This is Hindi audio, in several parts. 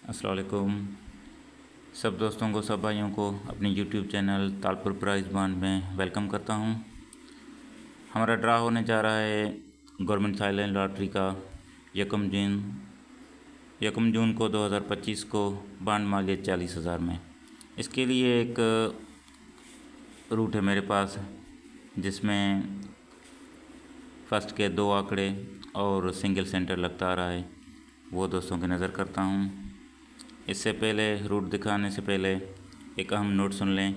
अस्सलाम वालेकुम। सब दोस्तों को, सब भाइयों को अपने YouTube channel Talpur prize bond में वेलकम करता हूं। हमारा ड्रा होने जा रहा है गवर्नमेंट साइलेंट लॉटरी का यकम जून को 2025 को बॉन्ड मालियत 40,000 में। इसके लिए एक रूट है मेरे पास जिसमें फर्स्ट के 2 आंकड़े और सिंगल सेंटर लगता आ रहा है, वो दोस्तों की नज़र करता हूं। इससे पहले रूट दिखाने से पहले एक अहम नोट सुन लें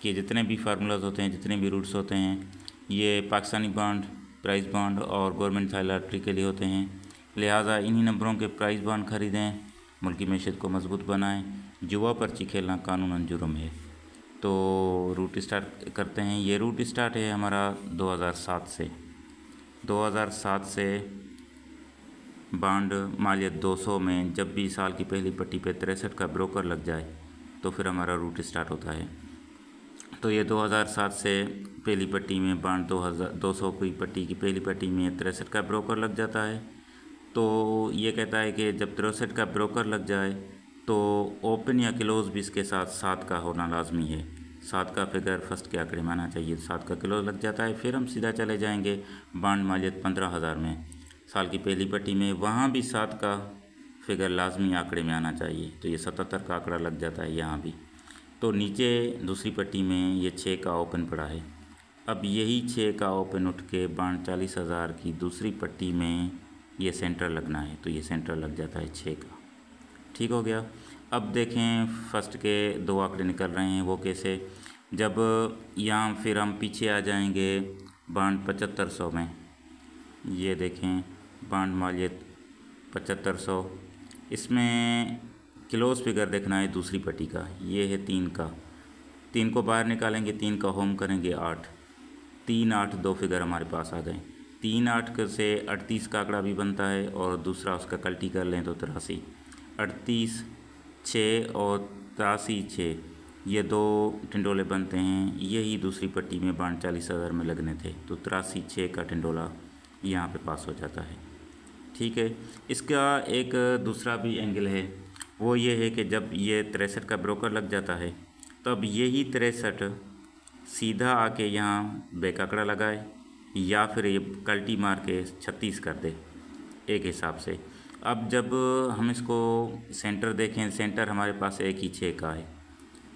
कि जितने भी फार्मूलाज होते हैं, जितने भी रूट्स होते हैं, ये पाकिस्तानी बॉन्ड, प्राइज़ बॉन्ड और गवर्नमेंट साइलेंट लॉटरी के लिए होते हैं। लिहाजा इन्हीं नंबरों के प्राइज़ बॉन्ड ख़रीदें, मुल्की मैशत को मजबूत बनाएं। जुआ पर्ची खेलना कानूनन जुर्म है। तो रूट स्टार्ट करते हैं। ये रूट स्टार्ट है हमारा 2007 से बॉन्ड मालियत 200 में जब भी साल की पहली पट्टी पे 63 का ब्रोकर लग जाए तो फिर हमारा रूट स्टार्ट होता है। तो ये 2007 से पहली पट्टी में बॉन्ड 200 की पट्टी की पहली पट्टी में 63 का ब्रोकर लग जाता है। तो ये कहता है कि जब 63 का ब्रोकर लग जाए तो ओपन या क्लोज भी इसके साथ 7 का होना लाजमी है। 7 का फिगर फर्स्ट के आंकड़े में आना चाहिए। 7 का क्लोज लग जाता है। फिर हम सीधा चले जाएंगे बॉन्ड मालियत 15,000 में, साल की पहली पट्टी में, वहाँ भी 7 का फिगर लाजमी आंकड़े में आना चाहिए। तो ये 77 का आंकड़ा लग जाता है यहाँ भी। तो नीचे दूसरी पट्टी में ये 6 का ओपन पड़ा है। अब यही 6 का ओपन उठ के बॉन्ड 40,000 की दूसरी पट्टी में ये सेंटर लगना है। तो ये सेंटर लग जाता है 6 का। ठीक हो गया। अब देखें फर्स्ट के 2 आंकड़े निकल रहे हैं, वो कैसे। जब यहाँ फिर हम पीछे आ जाएंगे बॉन्ड 7500 में, ये देखें बॉन्ड मालियत 7500, इसमें क्लोज फिगर देखना है दूसरी पट्टी का, ये है 3 का। 3 को बाहर निकालेंगे, 3 का होम करेंगे 8, 3 8 2 फिगर हमारे पास आ गए। 3 8 से 38 का आंकड़ा भी बनता है और दूसरा उसका कल्टी कर लें तो 83। 38 6 और 83 6, ये 2 टिंडोले बनते हैं। यही दूसरी पट्टी में बॉन्ड 40,000 में लगने थे। तो 83 6 का टिंडोला यहाँ पे पास हो जाता है। ठीक है। इसका एक दूसरा भी एंगल है, वो ये है कि जब ये 63 का ब्रोकर लग जाता है तब यही 63 सीधा आके यहाँ बैक आंकड़ा लगाए या फिर ये कल्टी मार के 36 कर दे, एक हिसाब से। अब जब हम इसको सेंटर देखें, सेंटर हमारे पास एक ही 6 का है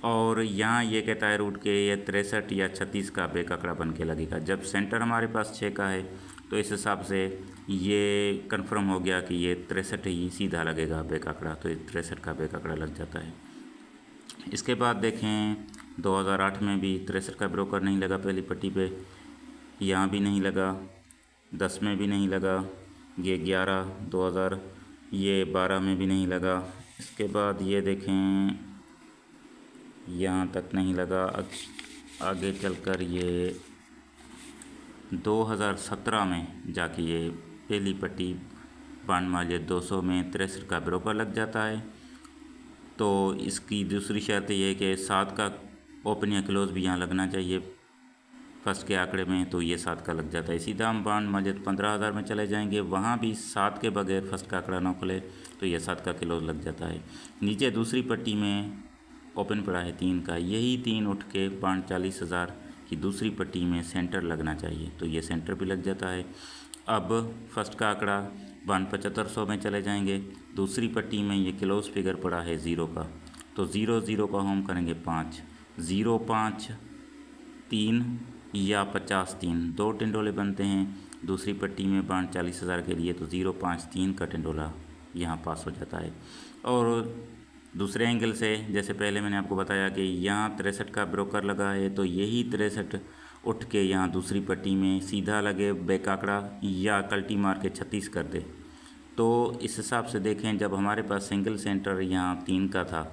और यहाँ ये कहता है रूट के ये 63 या 36 का बैक आंकड़ा बन के लगेगा। जब सेंटर हमारे पास 6 का है तो इस हिसाब से ये कंफर्म हो गया कि ये 63 ही सीधा लगेगा बैक आंकड़ा। तो ये 63 का बैक आंकड़ा लग जाता है। इसके बाद देखें 2008 में भी 63 का ब्रोकर नहीं लगा पहली पट्टी पे, यहाँ भी नहीं लगा, 10 में भी नहीं लगा, ये 11 2000, ये 12 में भी नहीं लगा। इसके बाद ये देखें यहाँ तक नहीं लगा। आगे चलकर ये 2017 में जाके ये पहली पट्टी बॉन्ड मालियत 200 में 63 का ब्रोकर लग जाता है। तो इसकी दूसरी शर्त ये है कि 7 का ओपन या क्लोज भी यहाँ लगना चाहिए फर्स्ट के आंकड़े में। तो ये 7 का लग जाता है। सीधा हम बॉन्ड मालियत 15,000 में चले जाएंगे, वहाँ भी 7 के बगैर फर्स्ट का आंकड़ा ना खुले तो ये 7 का क्लोज लग जाता है। नीचे दूसरी पट्टी में ओपन पड़ा है 3 का, यही 3 उठ के बॉन्ड 40,000 की दूसरी पट्टी में सेंटर लगना चाहिए। तो ये सेंटर भी लग जाता है। अब फर्स्ट का आंकड़ा बॉन्ड 7500 में चले जाएंगे, दूसरी पट्टी में ये क्लोज फिगर पड़ा है 0 का। तो 0 0 का होम करेंगे 5, 0 5 3 या 50 3, 2 टिंडोले बनते हैं दूसरी पट्टी में बॉन्ड 40,000 के लिए। तो 0 5 3 का टिंडोला यहाँ पास हो जाता है। और दूसरे एंगल से जैसे पहले मैंने आपको बताया कि यहाँ 63 का ब्रोकर लगा है, तो यही 63 उठ के यहाँ दूसरी पट्टी में सीधा लगे बैक आंकड़ा या कल्टी मार के 36 कर दे। तो इस हिसाब से देखें, जब हमारे पास सिंगल सेंटर यहाँ 3 का था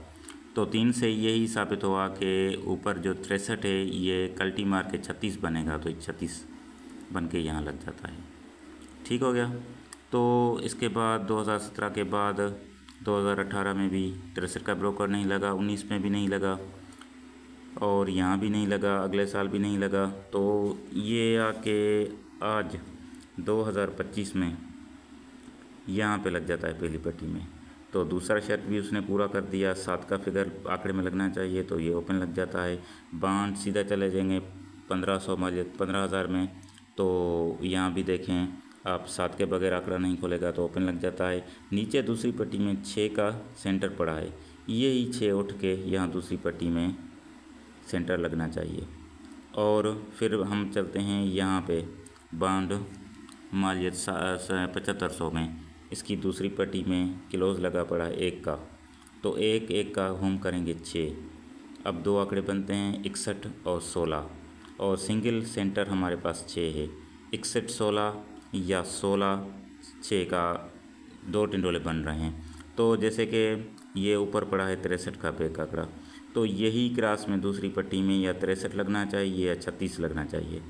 तो 3 से यही साबित हुआ कि ऊपर जो 63 है ये कल्टी मार के 36 बनेगा। तो 36 बन के यहाँ लग जाता है। ठीक हो गया। तो इसके बाद 2017 के बाद 2018 में भी 63 का ब्रोकर नहीं लगा, 19 में भी नहीं लगा और यहाँ भी नहीं लगा, अगले साल भी नहीं लगा। तो ये आके आज 2025 में यहाँ पे लग जाता है पहली पट्टी में। तो दूसरा शर्त भी उसने पूरा कर दिया, 7 का फिगर आंकड़े में लगना चाहिए, तो ये ओपन लग जाता है। बांड सीधा चले जाएंगे 1500 मालियत 15,000 में, तो यहाँ भी देखें आप 7 के बगैर आंकड़ा नहीं खोलेगा तो ओपन लग जाता है। नीचे दूसरी पट्टी में 6 का सेंटर पड़ा है, यही 6 उठ के यहाँ दूसरी पट्टी में सेंटर लगना चाहिए। और फिर हम चलते हैं यहाँ पे बांड मालियत 7500 में, इसकी दूसरी पट्टी में क्लोज लगा पड़ा है 1 का, तो 1 का होम करेंगे 6। अब दो आंकड़े बनते हैं 61 और 16, और सिंगल सेंटर हमारे पास 6 है। 61 16 या 16 6 का दो टिंडोले बन रहे हैं। तो जैसे कि ये ऊपर पड़ा है 63 का बेक आंकड़ा, तो यही क्रास में दूसरी पट्टी में या 63 लगना चाहिए या 36 लगना चाहिए।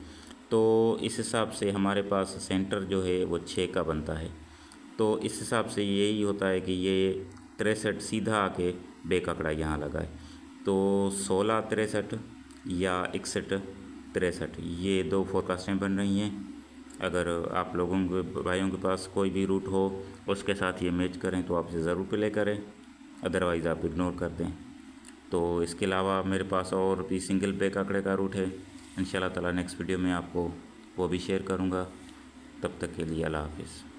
तो इस हिसाब से हमारे पास सेंटर जो है वो 6 का बनता है। तो इस हिसाब से यही होता है कि ये 63 सीधा आके बेक आंकड़ा यहाँ लगा है। तो 16 63 या 61 63 ये दो फोरकास्टें बन रही हैं। अगर आप लोगों के भाइयों के पास कोई भी रूट हो उसके साथ ये मैच करें तो आप इसे ज़रूर प्ले करें, अदरवाइज़ आप इग्नोर कर दें। तो इसके अलावा मेरे पास और भी सिंगल बेक आंकड़े का रूट है, इंशाल्लाह ताला नेक्स्ट वीडियो में आपको वो भी शेयर करूँगा। तब तक के लिए अल्लाह हाफिज़।